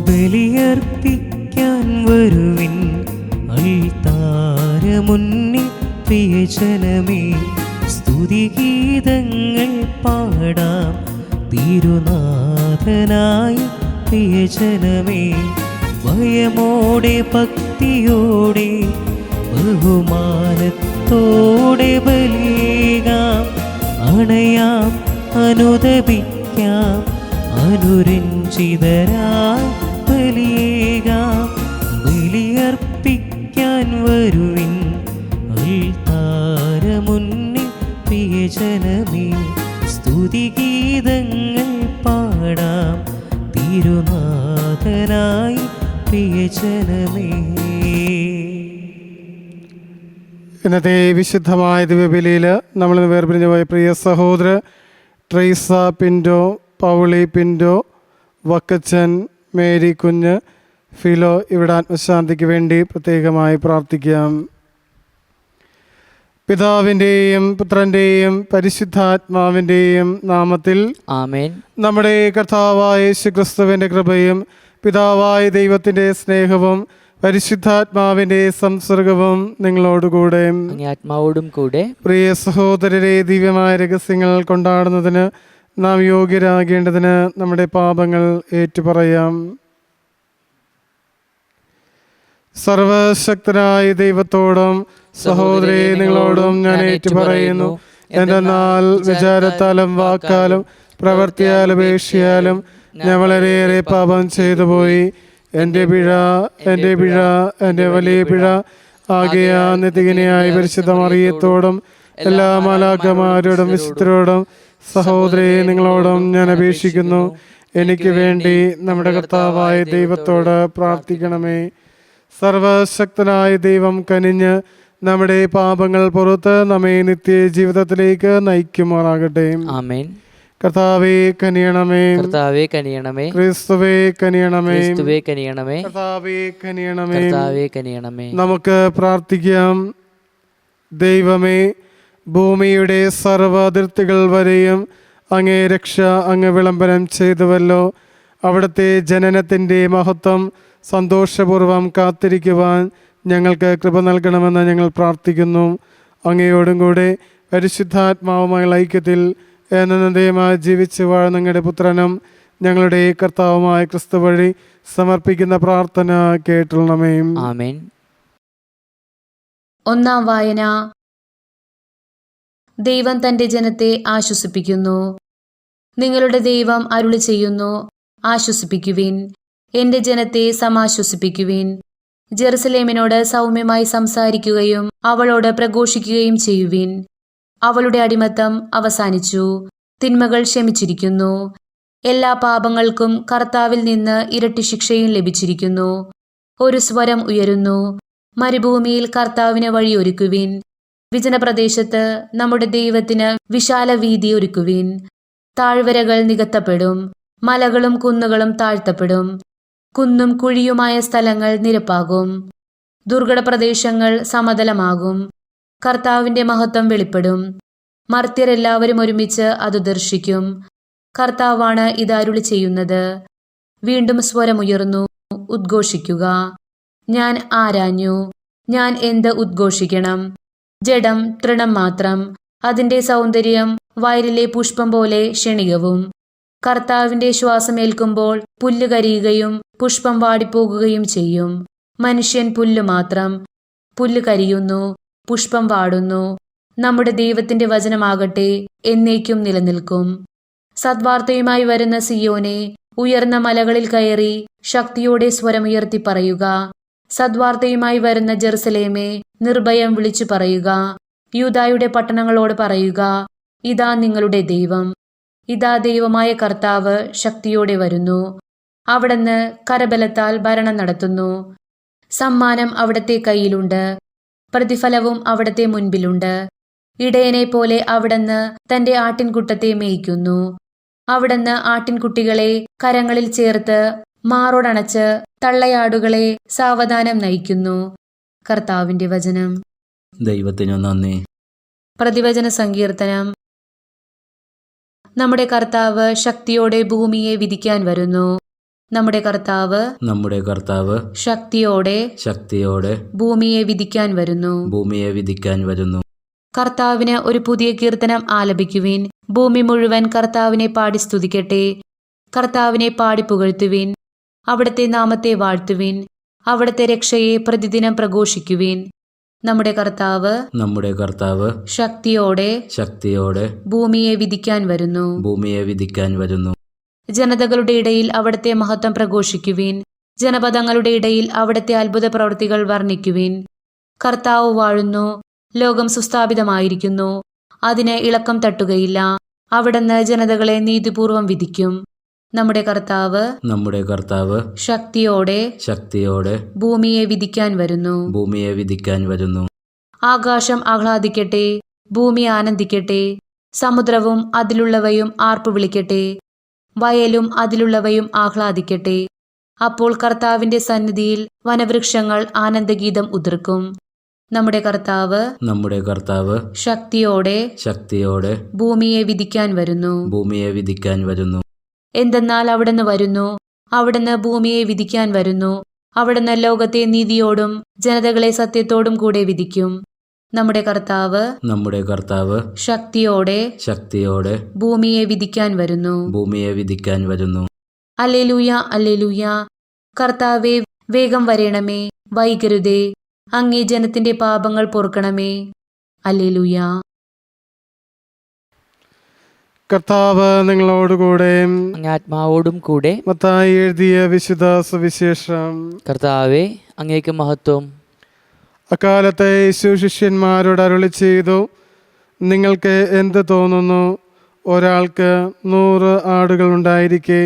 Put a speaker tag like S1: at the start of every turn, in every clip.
S1: ബലിയർപ്പിക്കാൻ വരുവിൻ അൾത്താരമുന്നിൽ പ്രിയജനമേ. സ്തുതിഗീതങ്ങൾ പാടാം തിരുനാഥനായ പ്രിയജനമേ. ഭയമോടെ ഭക്തിയോടെ ബഹുമാനത്തോടെ ബലിയേകാം. അണയാം അനുദപിക്കാം അനുരഞ്ജിതരായി ബലിയേകാം. ബലിയർപ്പിക്കാൻ വരുവിൻ അൾത്താരമുന്നിൽ പ്രിയജനമേ. സ്തുതിഗീതങ്ങൾ പാടാം തിരുനാഥനായി പ്രിയജനമേ.
S2: ഇന്നത്തെ വിശുദ്ധമായ ദിവ്യബലിയിൽ നമ്മൾ വേർപിരിഞ്ഞു പോയ പ്രിയ സഹോദര ട്രൈസ പിൻറ്റോ, പൗളി പിൻറ്റോ, വക്കച്ചൻ, മേരി കുഞ്ഞ്, ഫിലോ ഇവിടെ ആത്മശാന്തിക്ക് വേണ്ടി പ്രത്യേകമായി പ്രാർത്ഥിക്കാം. പിതാവിൻ്റെയും പുത്രൻ്റെയും പരിശുദ്ധാത്മാവിൻ്റെയും നാമത്തിൽ
S3: ആമേൻ.
S2: നമ്മുടെ കർത്താവായ യേശുക്രിസ്തുവിൻ്റെ കൃപയും പിതാവായ ദൈവത്തിൻ്റെ സ്നേഹവും പരിശുദ്ധാത്മാവിൻ്റെ സംസർഗവും നിങ്ങളോടുകൂടെ
S3: ആത്മാവോടും കൂടെ.
S2: പ്രിയ സഹോദരരെ, ദിവ്യമായ രഹസ്യങ്ങൾ കൊണ്ടാടുന്നതിന് നാം യോഗ്യരാകേണ്ടതിന് നമ്മുടെ പാപങ്ങൾ ഏറ്റുപറയാം. സർവശക്തനായ ദൈവത്തോടും സഹോദരി നിങ്ങളോടും ഞാൻ ഏറ്റുപറയുന്നു. എന്തെന്നാൽ വിചാരത്താലും വാക്കാലും പ്രവൃത്തിയാലും ഉപേക്ഷയാലും ഞാൻ വളരെയേറെ പാപം ചെയ്തു പോയി. എൻ്റെ പിഴ, എൻ്റെ പിഴ, എൻ്റെ വലിയ പിഴ. ആകയാ നിത്യകനിയായ പരിശുദ്ധ മറിയത്തോടും എല്ലാ മാലാഖമാരോടും വിശുദ്ധരോടും സഹോദരി നിങ്ങളോടും ഞാൻ അപേക്ഷിക്കുന്നു, എനിക്ക് വേണ്ടി നമ്മുടെ കർത്താവായ ദൈവത്തോട് പ്രാർത്ഥിക്കണമേ. സർവശക്തനായ ദൈവം കനിഞ്ഞ് നമ്മുടെ പാപങ്ങൾ പുറത്ത് നമ്മെ നിത്യ ജീവിതത്തിലേക്ക് നയിക്കുമാറാകട്ടെ.
S3: ആമേൻ.
S2: കർത്താവേ കനിയണമേ,
S3: കർത്താവേ കനിയണമേ.
S2: ക്രിസ്തുവേ കനിയണമേ,
S3: ക്രിസ്തുവേ കനിയണമേ.
S2: കർത്താവേ കനിയണമേ,
S3: കർത്താവേ കനിയണമേ.
S2: നമുക്ക് പ്രാർത്ഥിക്കാം. ദൈവമേ, ഭൂമിയുടെ സർവ്വ അതിർത്തികൾ വരെയും അങ്ങേ രക്ഷ അങ്ങ് വിളംബരം ചെയ്തുവല്ലോ. അവിടുത്തെ ജനനത്തിൻ്റെ മഹത്വം സന്തോഷപൂർവ്വം കാത്തിരിക്കുവാൻ ഞങ്ങൾക്ക് കൃപ നൽകണമെന്ന് ഞങ്ങൾ പ്രാർത്ഥിക്കുന്നു. അങ്ങയോടും കൂടെ പരിശുദ്ധാത്മാവുമായുള്ള ഐക്യത്തിൽ എന്നേരമായി ജീവിച്ചു വാഴുന്ന ഞങ്ങളുടെ പുത്രനും ഞങ്ങളുടെ കർത്താവുമായ ക്രിസ്തു വഴി സമർപ്പിക്കുന്ന പ്രാർത്ഥന കേട്ടുള്ളണമേ.
S3: ആമേൻ.
S4: ഒന്നാം വായന. ദൈവം തന്റെ ജനത്തെ ആശ്വസിപ്പിക്കുന്നു. നിങ്ങളുടെ ദൈവം അരുളി ചെയ്യുന്നു, ആശ്വസിപ്പിക്കുവിൻ, എന്റെ ജനത്തെ സമാശ്വസിപ്പിക്കുവിൻ. ജെറുസലേമിനോട് സൗമ്യമായി സംസാരിക്കുകയും അവളോട് പ്രഘോഷിക്കുകയും ചെയ്യുവിൻ. അവളുടെ അടിമത്തം അവസാനിച്ചു, തിന്മകൾ ക്ഷമിച്ചിരിക്കുന്നു. എല്ലാ പാപങ്ങൾക്കും കർത്താവിൽ നിന്ന് ഇരട്ടി ശിക്ഷയും ലഭിച്ചിരിക്കുന്നു. ഒരു സ്വരം ഉയരുന്നു, മരുഭൂമിയിൽ കർത്താവിന് വഴിയൊരുക്കുവിൻ. വിജനപ്രദേശത്ത് നമ്മുടെ ദൈവത്തിന് വിശാല വീതി ഒരുക്കുവിൻ. താഴ്വരകൾ നികത്തപ്പെടും, മലകളും കുന്നുകളും താഴ്ത്തപ്പെടും. കുന്നും കുഴിയുമായ സ്ഥലങ്ങൾ നിരപ്പാകും, ദുർഘട പ്രദേശങ്ങൾ സമതലമാകും. കർത്താവിന്റെ മഹത്വം വെളിപ്പെടും, മർത്യരെല്ലാവരും ഒരുമിച്ച് അത് ദർശിക്കും. കർത്താവാണ് ഇത് അരുളി ചെയ്യുന്നത്. വീണ്ടും സ്വരമുയർന്നു, ഉദ്ഘോഷിക്കുക. ഞാൻ ആരാഞ്ഞു, ഞാൻ എന്ത് ഉദ്ഘോഷിക്കണം? ജഡം തൃണം മാത്രം, അതിന്റെ സൗന്ദര്യം വയലിലെ പുഷ്പം പോലെ ക്ഷണികവും. കർത്താവിന്റെ ശ്വാസമേൽക്കുമ്പോൾ പുല്ല് കരിയുകയും പുഷ്പം വാടിപ്പോകുകയും ചെയ്യും. മനുഷ്യൻ പുല്ല് മാത്രം, പുല്ല് കരിയുന്നു, പുഷ്പം വാടുന്നു. നമ്മുടെ ദൈവത്തിന്റെ വചനമാകട്ടെ എന്നേക്കും നിലനിൽക്കും. സദ്വാർത്തയുമായി വരുന്ന സിയോനെ, ഉയർന്ന മലകളിൽ കയറി ശക്തിയോടെ സ്വരമുയർത്തി പറയുക. സദ്വാർത്തയുമായി വരുന്ന ജെറുസലേമേ, നിർഭയം വിളിച്ചു പറയുക. യൂദായുടെ പട്ടണങ്ങളോട് പറയുക, ഇതാ നിങ്ങളുടെ ദൈവം, ഇതാ ദൈവമായ കർത്താവ് ശക്തിയോടെ വരുന്നു. അവിടുന്ന് കരബലത്താൽ ഭരണം നടത്തുന്നു. സമ്മാനം അവിടത്തെ കയ്യിലുണ്ട്, പ്രതിഫലവും അവിടത്തെ മുൻപിലുണ്ട്. ഇടയനെ പോലെ അവിടുന്ന് തന്റെ ആട്ടിൻകുട്ടത്തെ മേയ്ക്കുന്നു. അവിടുന്ന് ആട്ടിൻകുട്ടികളെ കരങ്ങളിൽ ചേർത്ത് മാറോടണച്ച് തള്ളയാടുകളെ സാവധാനം നയിക്കുന്നു. കർത്താവിന്റെ വചനം.
S5: ദൈവത്തിനു നന്ദി.
S4: പ്രതിവചന സങ്കീർത്തനം. നമ്മുടെ കർത്താവ് ശക്തിയോടെ ഭൂമിയെ വിധിക്കാൻ വരുന്നു. നമ്മുടെ കർത്താവ്
S5: നമ്മുടെ കർത്താവ്
S4: ശക്തിയോടെ ഭൂമിയെ വിധിക്കാൻ വരുന്നു. കർത്താവിന് ഒരു പുതിയ കീർത്തനം ആലപിക്കുവിൻ. ഭൂമി മുഴുവൻ കർത്താവിനെ പാടി സ്തുതിക്കട്ടെ. കർത്താവിനെ പാടി പുകഴ്ത്തുവിൻ. അവിടുത്തെ നാമത്തെ വാഴ്ത്തുവിൻ. അവിടുത്തെ രക്ഷയെ പ്രതിദിനം പ്രഘോഷിക്കുവിൻ. നമ്മുടെ കർത്താവ് ശക്തിയോടെ ഭൂമിയെ വിധിക്കാൻ വരുന്നു. ജനതകളുടെ ഇടയിൽ അവിടുത്തെ മഹത്വം പ്രഘോഷിക്കുവിൻ. ജനപദങ്ങളുടെ ഇടയിൽ അവിടുത്തെ അത്ഭുത പ്രവൃത്തികൾ വർണ്ണിക്കുവിൻ. കർത്താവ് വാഴുന്നു. ലോകം സുസ്ഥാപിതമായിരിക്കുന്നു. അതിന് ഇളക്കം തട്ടുകയില്ല. അവിടുന്ന് ജനതകളെ നീതിപൂർവം വിധിക്കും. നമ്മുടെ കർത്താവ് ശക്തിയോടെ ഭൂമിയെ വിധിക്കാൻ വരുന്നു. ആകാശം ആഹ്ലാദിക്കട്ടെ, ഭൂമി ആനന്ദിക്കട്ടെ. സമുദ്രവും അതിലുള്ളവയും ആർപ്പു വിളിക്കട്ടെ. വയലും അതിലുള്ളവയും ആഹ്ലാദിക്കട്ടെ. അപ്പോൾ കർത്താവിന്റെ സന്നിധിയിൽ വനവൃക്ഷങ്ങൾ ആനന്ദഗീതം ഉതിർക്കും. നമ്മുടെ കർത്താവ് ശക്തിയോടെ ഭൂമിയെ വിധിക്കാൻ വരുന്നു. എന്തെന്നാൽ അവിടുന്ന് വരുന്നു. അവിടുന്ന് ഭൂമിയെ വിധിക്കാൻ വരുന്നു. അവിടുന്ന് ലോകത്തെ നീതിയോടും ജനതകളെ സത്യത്തോടും കൂടെ വിധിക്കും. നമ്മുടെ കർത്താവ് ശക്തിയോടെ ഭൂമിയെ വിധിക്കാൻ വരുന്നു. Alleluia, alleluia. കർത്താവേ, വേഗം വരേണമേ, വൈകരുതേ. അങ്ങേ ജനത്തിന്റെ പാപങ്ങൾ പൊറുക്കണമേ. അല്ലേലൂയ.
S2: കർത്താവ് നിങ്ങളോടുകൂടെ,
S3: അങ്ങേ ആത്മാവോടും കൂടെ.
S2: മത്തായി എഴുതിയ വിശുദ്ധ സുവിശേഷം.
S3: കർത്താവേ, അങ്ങേക്ക് മഹത്വം.
S2: അക്കാലത്തെ യേശു ശിഷ്യന്മാരോട് അരുളി ചെയ്തു, നിങ്ങൾക്ക് എന്ത് തോന്നുന്നു? ഒരാൾക്ക് 100 ആടുകൾ ഉണ്ടായിരിക്കെ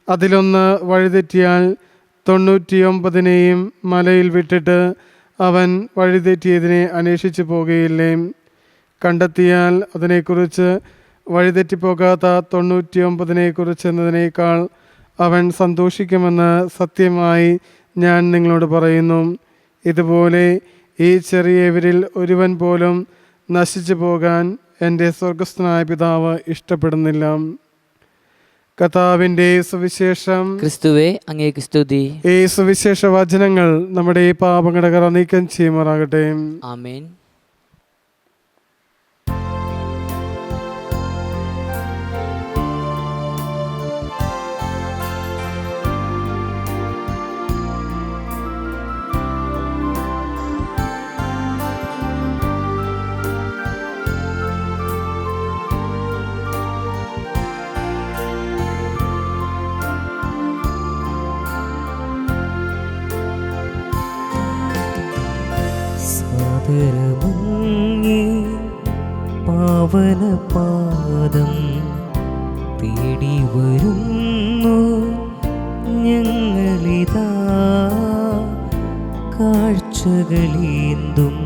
S2: അതിലൊന്ന് വഴിതെറ്റിയാൽ 99 മലയിൽ വിട്ടിട്ട് അവൻ വഴിതെറ്റിയതിനെ അന്വേഷിച്ചു പോകുകയില്ലേ? കണ്ടെത്തിയാൽ അതിനെക്കുറിച്ച് വഴിതെറ്റിപ്പോകാത്ത 99 എന്നതിനേക്കാൾ അവൻ സന്തോഷിക്കുമെന്ന് സത്യമായി ഞാൻ നിങ്ങളോട് പറയുന്നു. ഇതുപോലെ ഈ ചെറിയവരിൽ ഒരുവൻ പോലും നശിച്ചു പോകാൻ എൻ്റെ സ്വർഗസ്ഥനായ പിതാവ് ഇഷ്ടപ്പെടുന്നില്ല. കർത്താവിൻ്റെ സുവിശേഷം.
S3: ക്രിസ്തുവേ, അങ്ങേക്ക് സ്തുതി.
S2: ഈ സുവിശേഷ വചനങ്ങൾ നമ്മുടെ ഈ പാപങ്ങളുടെ കറ നീക്കം ചെയ്യുമാറാകട്ടെ.
S3: ആമേൻ.
S1: സാദരമങ്ങേ പാവനപാദം തേടി വരുന്നു ഞങ്ങളിതാ. കാഴ്ചകളേന്തും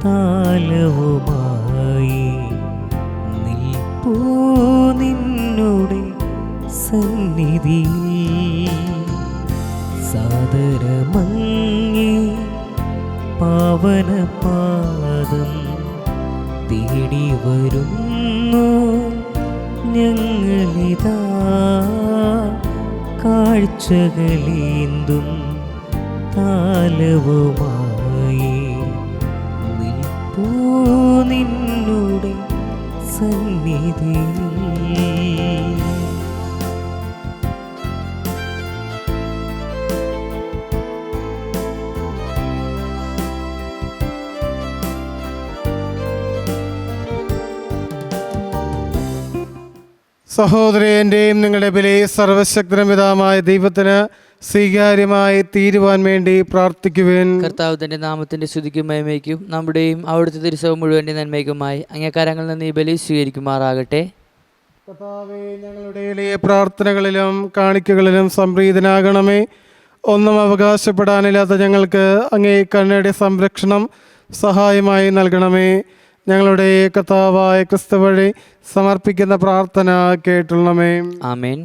S1: താലവുമായി നിൽപ്പൂ നിന്നുടെ സന്നിധിയിൽ. സാദരമങ്ങേ പാവനപാദം തേടി വരുന്നു ഞങ്ങളിതാ. കാഴ്ചകളേന്തും താലവുമായി നിൽപ്പൂ നിന്നുടെ സന്നിധിയിൽ.
S2: സഹോദരൻ്റെയും നിങ്ങളുടെ ബലി സർവശക്തനും പിതാവായ ദൈവത്തിന് സ്വീകാര്യമായി തീരുവാൻ വേണ്ടി പ്രാർത്ഥിക്കുവേൻ.
S3: കർത്താവ് തന്റെ നാമത്തിന്റെ സ്തുതിക്കും മഹിമയ്ക്കും നമ്മുടെയും അവിടുത്തെ തിരുസഭ മുഴുവന്റെ നന്മയ്ക്കുമായി അങ്ങേക്കാരങ്ങളിൽ നിന്ന് ഈ ബലി സ്വീകരിക്കുമാറാകട്ടെ.
S2: കർത്താവേ, ഞങ്ങളുടെ എളിയ പ്രാർത്ഥനകളിലും കാണിക്കകളിലും സംപ്രീതനാകണമേ. ഒന്നും അവകാശപ്പെടാനില്ലാത്ത ഞങ്ങൾക്ക് അങ്ങേ കരുണയുടെ സംരക്ഷണം സഹായമായി നൽകണമേ. ഞങ്ങളുടെ കർത്താവായ ക്രിസ്തു വഴി സമർപ്പിക്കുന്ന പ്രാർത്ഥന കേട്ടുള്ളണമേ.
S3: ആമേൻ.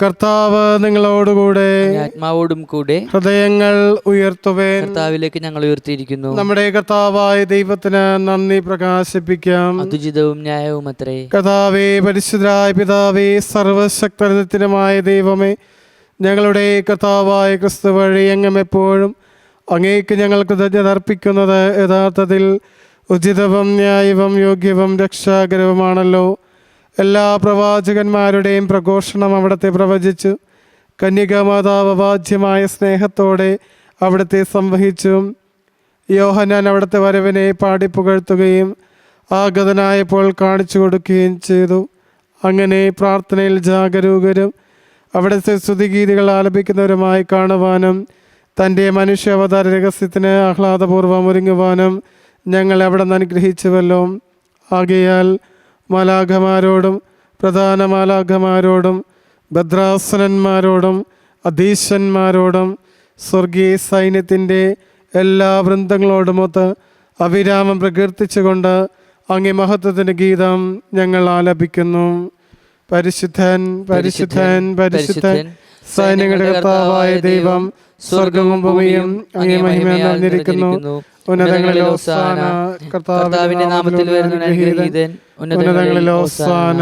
S2: കർത്താവ് നിങ്ങളോടുകൂടെ.
S3: അങ്ങേ ആത്മാവോടും കൂടെ.
S2: ഹൃദയങ്ങൾ ഉയർത്തുവേൻ.
S3: കർത്താവിലേക്ക് ഞങ്ങൾ ഉയർത്തിയിരിക്കുന്നു.
S2: നമ്മുടെ കർത്താവായ ദൈവത്തിന് നന്ദി പ്രകാശിപ്പിക്കാം.
S3: അതുചിതവും ന്യായവും അത്രേ.
S2: കർത്താവേ, പരിശുദ്ധരായ പിതാവേ, സർവശക്തനിത്യനുമായ ദൈവമേ, ഞങ്ങളുടെ കർത്താവായ ക്രിസ്തു വഴി അങ്ങും എപ്പോഴും അങ്ങേക്ക് ഞങ്ങൾ കൃതജ്ഞത അർപ്പിക്കുന്നത് യഥാർത്ഥത്തിൽ ഉചിതവും ന്യായവും യോഗ്യവും രക്ഷാകരവുമാണല്ലോ. എല്ലാ പ്രവാചകന്മാരുടെയും പ്രഘോഷണം അവിടുത്തെ പ്രവചിച്ചു. കന്യകാമാതാവ് വാജ്യമായ സ്നേഹത്തോടെ അവിടുത്തെ സംവഹിച്ചു. യോഹന്നാൻ അവിടുത്തെ വരവിനെ പാടിപ്പുകഴ്ത്തുകയും ആഗതനായപ്പോൾ കാണിച്ചു കൊടുക്കുകയും ചെയ്തു. അങ്ങനെ പ്രാർത്ഥനയിൽ ജാഗരൂകരും അവിടുത്തെ സ്തുതിഗീതികൾ ആലപിക്കുന്നവരുമായി കാണുവാനും തൻ്റെ മനുഷ്യാവതാര രഹസ്യത്തിന് ആഹ്ലാദപൂർവ്വം ഒരുങ്ങുവാനും ഞങ്ങൾ അവിടെ നിന്ന് അനുഗ്രഹിച്ചുവല്ലോ. ആകയാൽ മാലാഖമാരോടും പ്രധാന മാലാഖമാരോടും ഭദ്രാസനന്മാരോടും അധീശന്മാരോടും സ്വർഗീയ സൈന്യത്തിൻ്റെ എല്ലാ വൃന്ദങ്ങളോടുമൊത്ത് അവിരാമം പ്രകീർത്തിച്ചുകൊണ്ട് അങ്ങേ മഹത്വത്തിൻ്റെ ഗീതം ഞങ്ങൾ ആലപിക്കുന്നു. പരിശുദ്ധൻ, പരിശുദ്ധൻ, പരിശുദ്ധൻ, സൈന്യങ്ങളുടെ കർത്താവായ ദൈവം, സ്വർഗവും ഭൂമിയും അങ്ങേ മഹിമയാൽ നിറഞ്ഞിരിക്കുന്നു. ഉന്നതങ്ങളിൽ ഹോസാന.
S3: കർത്താവിന്റെ നാമത്തിൽ വരുന്ന അനുഗ്രഹീതൻ.
S2: ഉന്നതങ്ങളിൽ ഹോസാന.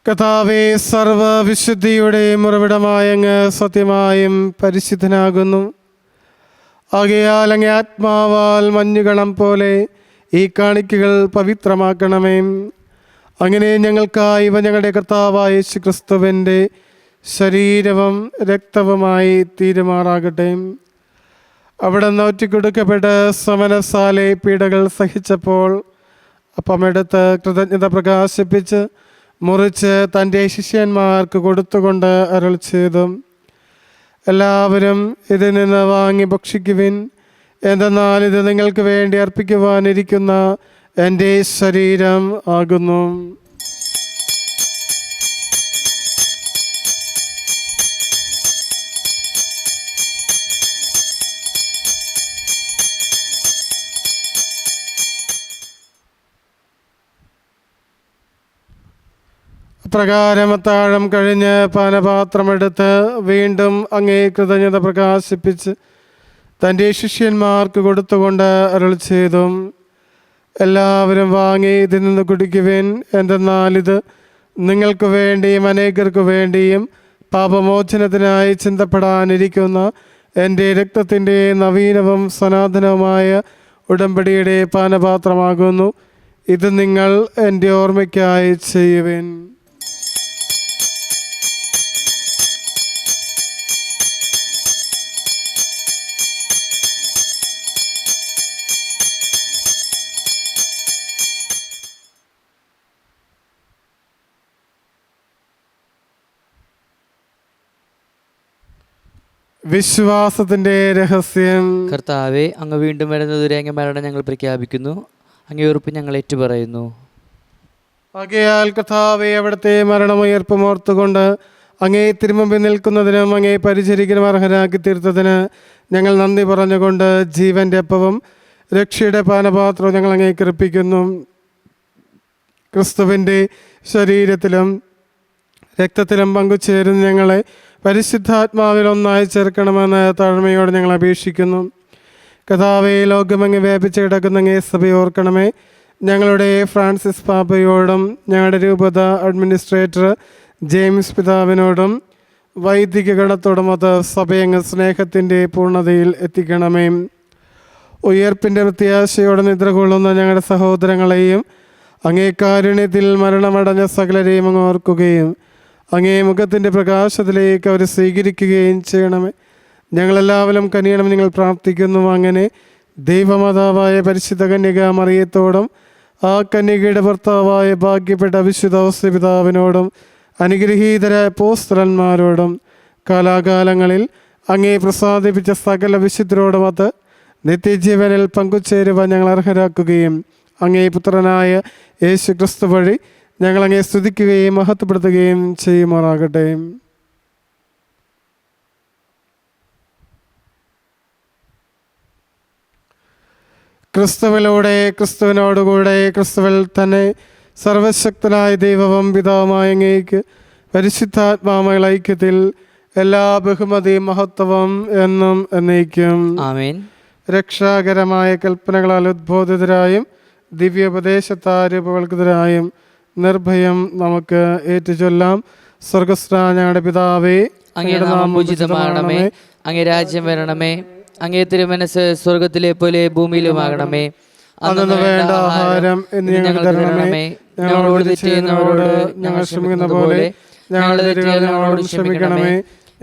S2: കർത്താവേ, സർവവിശുദ്ധിയുടെ ഉറവിടമായ അങ്ങ് സത്യമായും പരിശുദ്ധനാകുന്നു. ആകയാൽ അങ്ങേ ആത്മാവാൽ മഞ്ഞുകണം പോലെ ഈ കാണിക്കകൾ പവിത്രമാക്കണമേ. അങ്ങനെ ഞങ്ങൾക്കായി ഇവ ഞങ്ങളുടെ കർത്താവായ യേശു ക്രിസ്തുവിൻ്റെ ശരീരവും രക്തവുമായി തീരുമാറാകട്ടെ. അവിടെ നിന്ന് ഒറ്റിക്കൊടുക്കപ്പെട്ട് സമനസാലെ പീഡകൾ സഹിച്ചപ്പോൾ അപ്പമെടുത്ത് കൃതജ്ഞത പ്രകാശിപ്പിച്ച് മുറിച്ച് തൻ്റെ ശിഷ്യന്മാർക്ക് കൊടുത്തുകൊണ്ട് അരുൾ ചെയ്തു, എല്ലാവരും ഇതിൽ നിന്ന് വാങ്ങി ഭക്ഷിക്കുവിൻ. എന്തെന്നാൽ ഇത് നിങ്ങൾക്ക് വേണ്ടി അർപ്പിക്കുവാനിരിക്കുന്ന എൻ്റെ ശരീരം ആകുന്നു. പ്രകാരം അത്താഴം കഴിഞ്ഞ് പാനപാത്രമെടുത്ത് വീണ്ടും അങ്ങേ കൃതജ്ഞത പ്രകാശിപ്പിച്ച് തൻ്റെ ശിഷ്യന്മാർക്ക് കൊടുത്തുകൊണ്ട് അരുൾ ചെയ്തു, എല്ലാവരും വാങ്ങി ഇതിൽ നിന്ന് കുടിക്കുവിൻ. എന്തെന്നാൽ ഇത് നിങ്ങൾക്ക് വേണ്ടിയും അനേകർക്ക് വേണ്ടിയും പാപമോചനത്തിനായി ചിന്തപ്പെടാനിരിക്കുന്ന എൻ്റെ രക്തത്തിൻ്റെ നവീനവും സനാതനവുമായ ഉടമ്പടിയുടെ പാനപാത്രമാകുന്നു. ഇത് നിങ്ങൾ എൻ്റെ ഓർമ്മയ്ക്കായി ചെയ്യുവിൻ. വിശ്വാസത്തിന്റെ രഹസ്യം.
S3: കർത്താവെ, അങ്ങ് വീണ്ടും വരുന്നതുവരെ അങ്ങ് മരണം ഞങ്ങൾ പ്രഖ്യാപിക്കുന്നു. അങ്ങേ ഉറപ്പ് ഞങ്ങൾ ഏറ്റുപറയുന്നു.
S2: ആകയാൽ കർത്താവെ, അവിടുത്തെ മരണമുയർപ്പും ഓർത്തുകൊണ്ട് അങ്ങേ തിരുമുമ്പിൽ നിൽക്കുന്നതിനും അങ്ങേ പരിചരിക്കാനും അർഹരാക്കി തീർത്തതിന് ഞങ്ങൾ നന്ദി പറഞ്ഞുകൊണ്ട് ജീവന്റെ അപ്പവും രക്ഷയുടെ പാനപാത്രവും ഞങ്ങൾ അങ്ങേ കർപ്പിക്കുന്നു. ക്രിസ്തുവിൻ്റെ ശരീരത്തിലും രക്തത്തിലും പങ്കുചേരുന്ന ഞങ്ങളെ പരിശുദ്ധാത്മാവിൽ ഒന്നായി ചേർക്കണമെന്ന് താഴ്മയോടെ ഞങ്ങൾ അപേക്ഷിക്കുന്നു. കർത്താവേ, ലോകമങ്ങ് വ്യാപിച്ച് കിടക്കുന്ന അങ്ങേ സഭയെ ഓർക്കണമേ. ഞങ്ങളുടെ ഫ്രാൻസിസ് പാപ്പയോടും ഞങ്ങളുടെ രൂപത അഡ്മിനിസ്ട്രേറ്റർ ജെയിംസ് പിതാവിനോടും വൈദിക ഗണത്തോടും അത് സഭയങ്ങ് സ്നേഹത്തിൻ്റെ പൂർണ്ണതയിൽ എത്തിക്കണമേ. ഉയർപ്പിൻ്റെ പ്രത്യാശയോടെ നിദ്ര കൊള്ളുന്ന ഞങ്ങളുടെ സഹോദരങ്ങളെയും അങ്ങേ കാരുണ്യത്തിൽ മരണമടഞ്ഞ സകലരെയും അങ്ങ് ഓർക്കുകയും അങ്ങേ മുഖത്തിൻ്റെ പ്രകാശത്തിലേക്ക് അവർ സ്വീകരിക്കുകയും ചെയ്യണമേ. ഞങ്ങളെല്ലാവരും കനിയണം നിങ്ങൾ പ്രാർത്ഥിക്കുന്നു. അങ്ങനെ ദൈവമാതാവായ പരിശുദ്ധ കന്യക മറിയത്തോടും ആ കന്യകയുടെ ഭർത്താവായ ഭാഗ്യപ്പെട്ട വിശുദ്ധ ഔസേപിതാവിനോടും അനുഗ്രഹീതരായ അപ്പോസ്തലന്മാരോടും കാലാകാലങ്ങളിൽ അങ്ങേ പ്രസാദിപ്പിച്ച സകല വിശുദ്ധരോടുമൊത്ത് നിത്യജീവനിൽ പങ്കുചേരുവാൻ ഞങ്ങൾ അർഹരാക്കുകയും അങ്ങേ പുത്രനായ യേശു ക്രിസ്തു വഴി ഞങ്ങളങ്ങേ സ്തുതിക്കുകയും മഹത്വപ്പെടുത്തുകയും ചെയ്യുമാറാകട്ടെ. ക്രിസ്തുവിലൂടെ, ക്രിസ്തുവിനോടുകൂടെ, ക്രിസ്തുവിൽ തന്നെ സർവശക്തനായ ദൈവവും പിതാവുമായ അങ്ങേക്ക് പരിശുദ്ധാത്മാവുമായുള്ള ഐക്യത്തിൽ എല്ലാ ബഹുമതിയും മഹത്വവും എന്നും എന്നേക്കും.
S3: ആമേൻ.
S2: രക്ഷാകരമായ കൽപ്പനകളാൽ ഉദ്ബോധിതരായും ദിവ്യോപദേശത്താൽ രൂപവൽകൃതരായും നിർഭയം നമുക്ക് ഏറ്റുചൊല്ലാം. സ്വർഗസ്ഥനായ ഞങ്ങളുടെ പിതാവേ,
S3: അങ്ങേ നാമം പൂജിതമാകണമേ, അങ്ങേ രാജ്യം വരണമേ, അങ്ങേ തിരുമനസ് സ്വർഗത്തിലെ പോലെ ഭൂമിയിലുമാകണമേ.
S2: അന്നു വേണ്ട ആഹാരം ഇന്ന് ഞങ്ങൾക്ക് തരണമേ. ഞങ്ങളോട് തെറ്റ് ചെയ്യുന്നവരോട് ഞങ്ങൾ ക്ഷമിക്കുന്ന പോലെ ഞങ്ങളുടെ തെറ്റുകൾ ഞങ്ങളോട് ക്ഷമിക്കണമേ.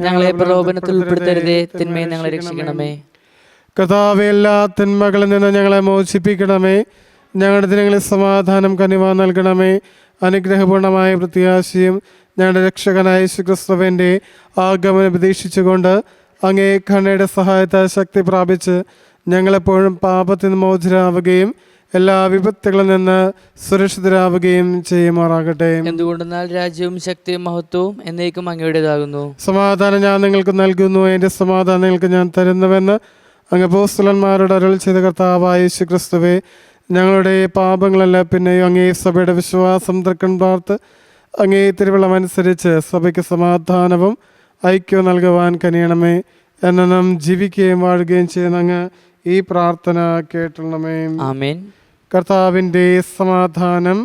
S3: ഞങ്ങളെ പ്രലോഭനത്തിൽ ഉൾപ്പെടുത്തരുതേ, തിന്മയെ ഞങ്ങളെ രക്ഷിക്കണമേ.
S2: കർത്താവേ, എല്ലാ തിന്മകളിൽ നിന്ന് ഞങ്ങളെ മോചിപ്പിക്കണമേ. ഞങ്ങളുടെ ദിനങ്ങളിൽ സമാധാനം കനിവാ നൽകണമേ. അനുഗ്രഹപൂർണമായ പ്രത്യാശയും ഞങ്ങളുടെ രക്ഷകനായ യേശുക്രിസ്തുവിൻ്റെ ആഗമനം പ്രതീക്ഷിച്ചുകൊണ്ട് അങ്ങേ കണ്ണയുടെ സഹായത്താൽ ശക്തി പ്രാപിച്ച് ഞങ്ങളെപ്പോഴും പാപത്തിന് മോചിതരാവുകയും എല്ലാ വിപത്തുകളിൽ നിന്ന് സുരക്ഷിതരാവുകയും ചെയ്യുമാറാകട്ടെ.
S3: എന്തുകൊണ്ടെന്നാൽ രാജ്യവും ശക്തിയും മഹത്വവും എന്നേക്കും അങ്ങയുടേതാകുന്നു.
S2: സമാധാനം ഞാൻ നിങ്ങൾക്ക് നൽകുന്നു, എൻ്റെ സമാധാനം നിങ്ങൾക്ക് ഞാൻ തരുന്നുവെന്ന് അങ്ങ് അപ്പോസ്തലന്മാരോട് അരുളി ചെയ്ത കർത്താവായ യേശുക്രിസ്തുവേ, ഞങ്ങളുടെ പാപങ്ങളല്ല പിന്നെയും അങ്ങേ സഭയുടെ വിശ്വാസം തൃക്കൺ പാർത്ത് അങ്ങേ തിരുവള്ളമനുസരിച്ച് സഭയ്ക്ക് സമാധാനവും ഐക്യവും നൽകുവാൻ കനിയണമേ. എന്നും ജീവിക്കുകയും വാഴുകയും ചെയ്യുന്ന അങ്ങ് ഈ പ്രാർത്ഥന കേട്ടണമേ.
S3: ആമേൻ.
S2: കർത്താവിൻ്റെ സമാധാനം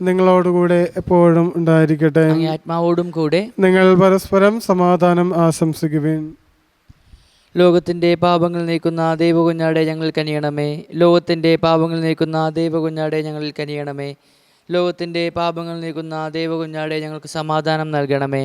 S2: നിങ്ങളോടുകൂടെ എപ്പോഴും ഉണ്ടായിരിക്കട്ടെ.
S3: അങ്ങേ ആത്മാവോടും കൂടെ.
S2: നിങ്ങൾ പരസ്പരം സമാധാനം ആശംസിക്കുവിൻ.
S3: ലോകത്തിൻ്റെ പാപങ്ങൾ നീക്കുന്ന ദൈവകുഞ്ഞാടെ ഞങ്ങൾ കനിയണമേ. ലോകത്തിൻ്റെ പാപങ്ങൾ നീക്കുന്ന ദൈവകുഞ്ഞാടെ ഞങ്ങളിൽ കനിയണമേ. ലോകത്തിൻ്റെ പാപങ്ങൾ നീക്കുന്ന ദൈവകുഞ്ഞാടെ ഞങ്ങൾക്ക് സമാധാനം നൽകണമേ.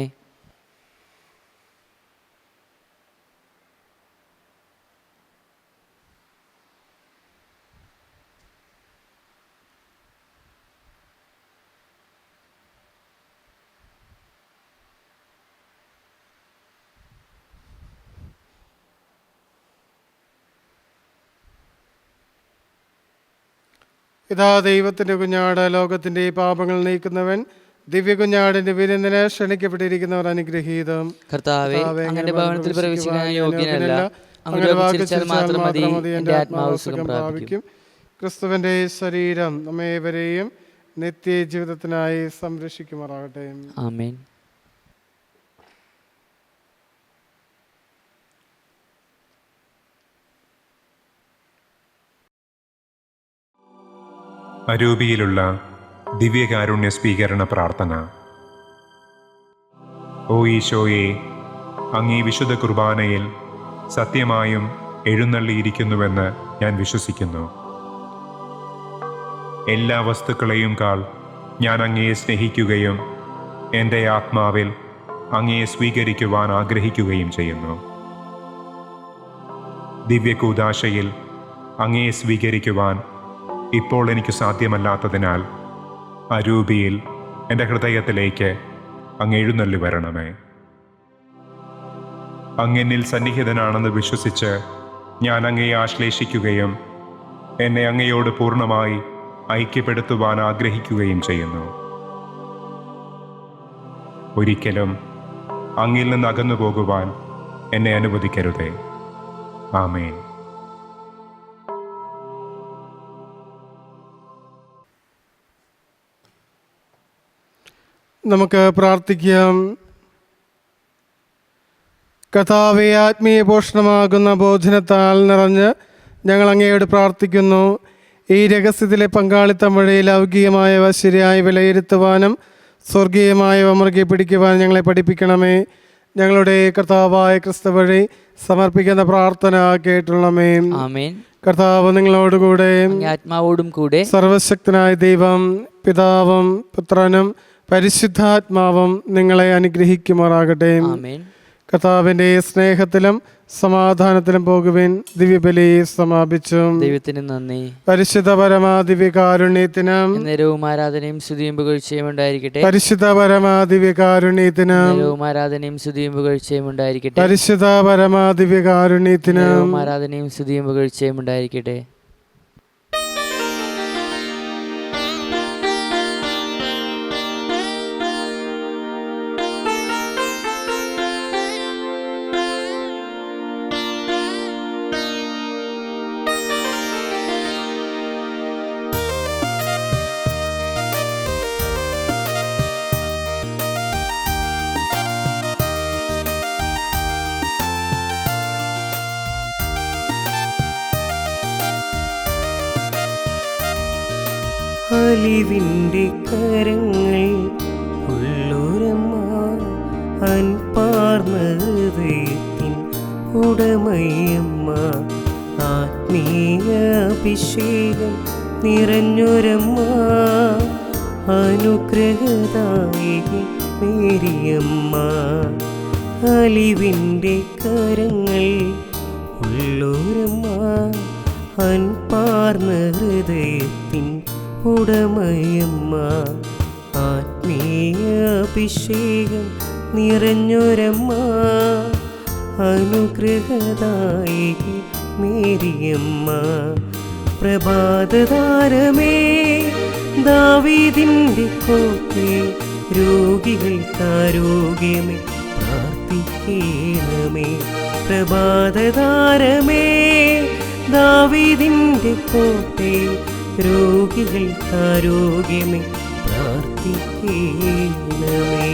S2: ഇതാ ദൈവത്തിൻ്റെ കുഞ്ഞാട്, ലോകത്തിൻ്റെ പാപങ്ങൾ നീക്കുന്നവൻ, ദിവ്യ കുഞ്ഞാടിന്റെ വിരുന്നിന് ക്ഷണിക്കപ്പെട്ടിരിക്കുന്നവർ അനുഗ്രഹീതം.
S3: കർത്താവേ, അങ്ങയുടെ ഭവനത്തിൽ പ്രവേശിക്കാൻ യോഗ്യനല്ല. അങ്ങയുടെ വാക്ക് ഉച്ചരിച്ചാൽ മാത്രം മതി, എൻ്റെ ആത്മാവ് സുഖം പ്രാപിക്കും.
S2: ക്രിസ്തുവിൻ്റെ ശരീരം നമ്മേവരെയും നിത്യജീവിതത്തിനായി സംരക്ഷിക്കുമാറാകട്ടെ.
S3: ആമേൻ.
S6: അരൂപിയിലുള്ള ദിവ്യകാരുണ്യ സ്വീകരണ പ്രാർത്ഥന. ഓ ഈശോയെ, അങ്ങീ വിശുദ്ധ കുർബാനയിൽ സത്യമായും എഴുന്നള്ളിയിരിക്കുന്നുവെന്ന് ഞാൻ വിശ്വസിക്കുന്നു. എല്ലാ വസ്തുക്കളെയും കാൾ ഞാൻ അങ്ങയെ സ്നേഹിക്കുകയും എൻ്റെ ആത്മാവിൽ അങ്ങയെ സ്വീകരിക്കുവാൻ ആഗ്രഹിക്കുകയും ചെയ്യുന്നു. ദിവ്യകൂദാശയിൽ അങ്ങയെ സ്വീകരിക്കുവാൻ ഇപ്പോൾ എനിക്ക് സാധ്യമല്ലാത്തതിനാൽ അരൂപിയിൽ എൻ്റെ ഹൃദയത്തിലേക്ക് അങ്ങ് എഴുന്നള്ളി വരണമേ. അങ്ങെന്നിൽ സന്നിഹിതനാണെന്ന് വിശ്വസിച്ച് ഞാൻ അങ്ങയെ ആശ്ലേഷിക്കുകയും എന്നെ അങ്ങയോട് പൂർണ്ണമായി ഐക്യപ്പെടുത്തുവാൻ ആഗ്രഹിക്കുകയും ചെയ്യുന്നു. ഒരിക്കലും അങ്ങിൽ നിന്ന് അകന്നു പോകുവാൻ എന്നെ അനുവദിക്കരുതേ. ആമേൻ.
S2: നമുക്ക് പ്രാർത്ഥിക്കാം. കർത്താവേ, ആത്മീയ പോഷണമാകുന്ന ഭോജനത്താൽ നിറഞ്ഞ് ഞങ്ങൾ അങ്ങയോട് പ്രാർത്ഥിക്കുന്നു. ഈ രഹസ്യത്തിലെ പങ്കാളിത്തം വഴി ലൗകികമായവ ശരിയായി വിലയിരുത്തുവാനും സ്വർഗീയമായവ മുറുകെ പിടിക്കുവാനും ഞങ്ങളെ പഠിപ്പിക്കണമേ. ഞങ്ങളുടെ കർത്താവായ ക്രിസ്തു വഴി സമർപ്പിക്കുന്ന പ്രാർത്ഥന കേട്ടുള്ളമേ.
S3: ആമേൻ.
S2: കർത്താവ് നിങ്ങളോടുകൂടെ,
S3: ആത്മാവോടും കൂടെ.
S2: സർവശക്തനായ ദൈവം പിതാവും പുത്രനും പരിശുദ്ധാത്മാവും നിങ്ങളെ അനുഗ്രഹിക്കുമാറാകട്ടെ.
S3: ആമേൻ.
S2: കർത്താവിൻ്റെ സ്നേഹത്തിലും സമാധാനത്തിലും പോകുവിൻ. ദിവ്യബലി സമാപിച്ചു.
S3: ദൈവത്തിന് നന്ദി.
S2: പരിശുദ്ധ പരമാദിവ്യകാരുണ്യത്തിനും
S3: നേരവും ആരാധനയും സ്തുതിയും പുകഴ്ചയും ഉണ്ടായിരിക്കട്ടെ.
S2: പരിശുദ്ധ പരമാദിവ്യകാരുണ്യത്തിനും
S3: ആരാധനയും സ്തുതിയും പുകഴ്ചയും ഉണ്ടായിരിക്കട്ടെ.
S2: പരിശുദ്ധ പരമാദിവ്യകാരുണ്യത്തിനും
S3: ആരാധനയും സ്തുതിയും പുകഴ്ചയും ഉണ്ടായിരിക്കട്ടെ.
S1: അലിവിൻ്റെ കരങ്ങൾ ഉള്ളൊരമ്മ അൻപാർന്ന ഹൃദയത്തിൻ ഉടമയമ്മ ആത്മീയ അഭിഷേകം നിറഞ്ഞൊരമ്മ അനുഗ്രഹദായികി മേരിയമ്മ അലിവിൻ്റെ കരങ്ങൾ ഉള്ളൊരമ്മ അൻപാർന്ന ഹൃദയത്തിൻ ഉടമയമ്മ ആത്മീയ അഭിഷേകം നിറഞ്ഞൊരമ്മ അനുഗ്രഹദായികി മേരിയമ്മ പ്രഭാതതാരമേ ദാവീദിൻ്റെ കോട്ടേ രോഗികൾക്കാരോഗ്യമേ പ്രാർത്ഥിക്കണമേ പ്രഭാതതാരമേ ദാവീദിൻ്റെ കോട്ടേ രോഗികൾക്കാരോഗ്യമേ പ്രാർത്ഥിക്കണമേ.